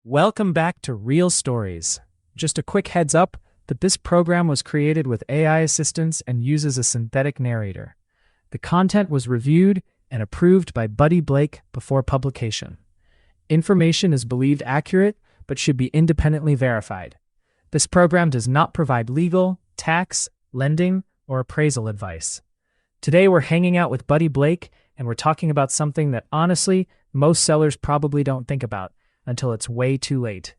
Welcome back to Real Stories. Just a quick heads up that this program was created with AI assistance and uses a synthetic narrator. The content was reviewed and approved by Buddy Blake before publication. Information is believed accurate but should be independently verified. This program does not provide legal, tax, lending, or appraisal advice. Today we're hanging out with Buddy Blake and we're talking about something that honestly most sellers probably don't think about until it's way too late.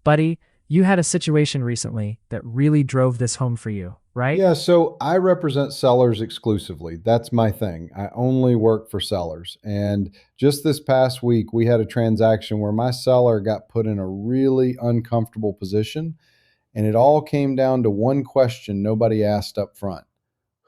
Buddy, you had a situation recently that really drove this home for you, right? Yeah, so I represent sellers exclusively. That's my thing. I only work for sellers. And just this past week, we had a transaction where my seller got put in a really uncomfortable position. And it all came down to one question nobody asked up front.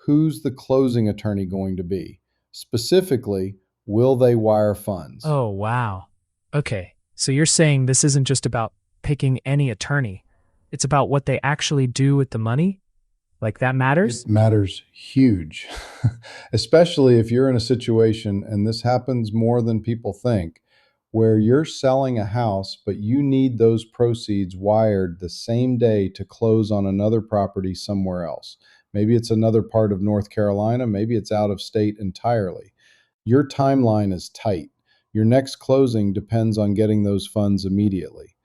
Who's the closing attorney going to be? Specifically, will they wire funds? Oh, wow. Okay, so you're saying this isn't just about picking any attorney. It's about what they actually do with the money? Like that matters? It matters huge, especially if you're in a situation, and this happens more than people think, where you're selling a house, but you need those proceeds wired the same day to close on another property somewhere else. Maybe it's another part of North Carolina, maybe it's out of state entirely. Your timeline is tight. Your next closing depends on getting those funds immediately.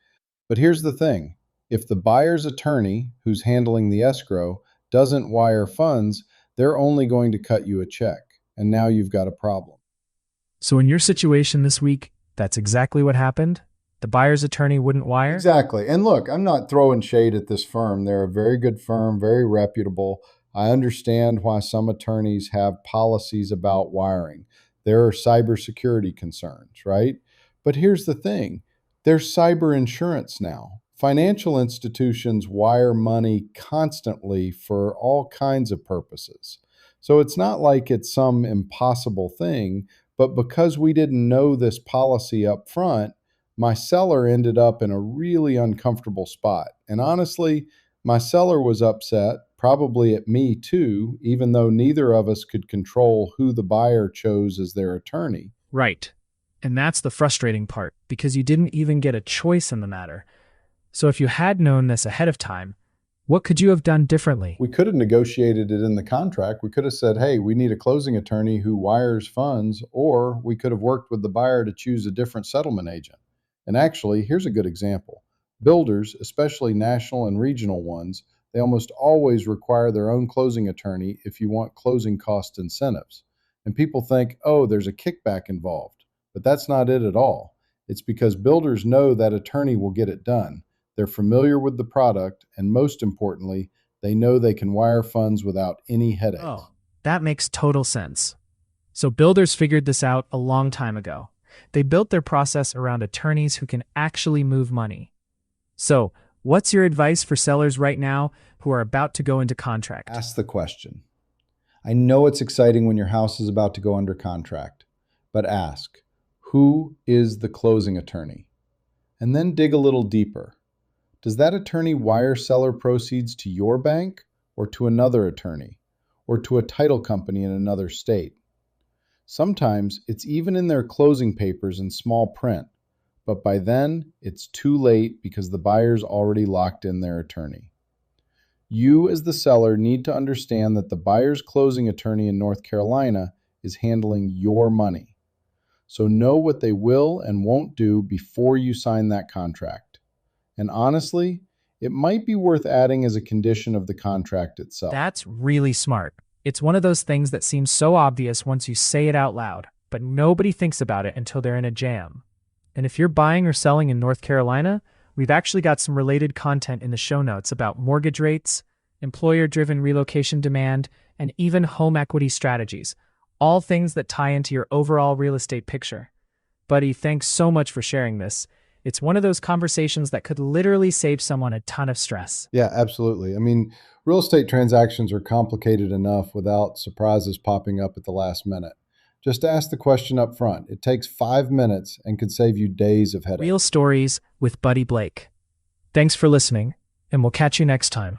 But here's the thing. If the buyer's attorney, who's handling the escrow, doesn't wire funds, they're only going to cut you a check. And now you've got a problem. So in your situation this week, that's exactly what happened? The buyer's attorney wouldn't wire? Exactly. And look, I'm not throwing shade at this firm. They're a very good firm, very reputable. I understand why some attorneys have policies about wiring. There are cybersecurity concerns, right? But here's the thing. There's cyber insurance now. Financial institutions wire money constantly for all kinds of purposes. So it's not like it's some impossible thing, but because we didn't know this policy up front, my seller ended up in a really uncomfortable spot. And honestly, my seller was upset, probably at me too, even though neither of us could control who the buyer chose as their attorney. Right. And that's the frustrating part, because you didn't even get a choice in the matter. So if you had known this ahead of time, what could you have done differently? We could have negotiated it in the contract. We could have said, hey, we need a closing attorney who wires funds, or we could have worked with the buyer to choose a different settlement agent. And actually, here's a good example. Builders, especially national and regional ones, they almost always require their own closing attorney if you want closing cost incentives. And people think, oh, there's a kickback involved. But that's not it at all. It's because builders know that attorney will get it done. They're familiar with the product, and most importantly, they know they can wire funds without any headaches. Oh, that makes total sense. So builders figured this out a long time ago. They built their process around attorneys who can actually move money. So, what's your advice for sellers right now who are about to go into contract? Ask the question. I know it's exciting when your house is about to go under contract, but ask, who is the closing attorney? And then dig a little deeper. Does that attorney wire seller proceeds to your bank or to another attorney or to a title company in another state? Sometimes it's even in their closing papers in small print, but by then it's too late because the buyer's already locked in their attorney. You as the seller need to understand that the buyer's closing attorney in North Carolina is handling your money. So know what they will and won't do before you sign that contract. And honestly, it might be worth adding as a condition of the contract itself. That's really smart. It's one of those things that seems so obvious once you say it out loud, but nobody thinks about it until they're in a jam. And if you're buying or selling in North Carolina, we've actually got some related content in the show notes about mortgage rates, employer-driven relocation demand, and even home equity strategies, all things that tie into your overall real estate picture. Buddy, thanks so much for sharing this. It's one of those conversations that could literally save someone a ton of stress. Yeah, absolutely. I mean, real estate transactions are complicated enough without surprises popping up at the last minute. Just ask the question up front. It takes 5 minutes and could save you days of headache. Real Stories with Buddy Blake. Thanks for listening, and we'll catch you next time.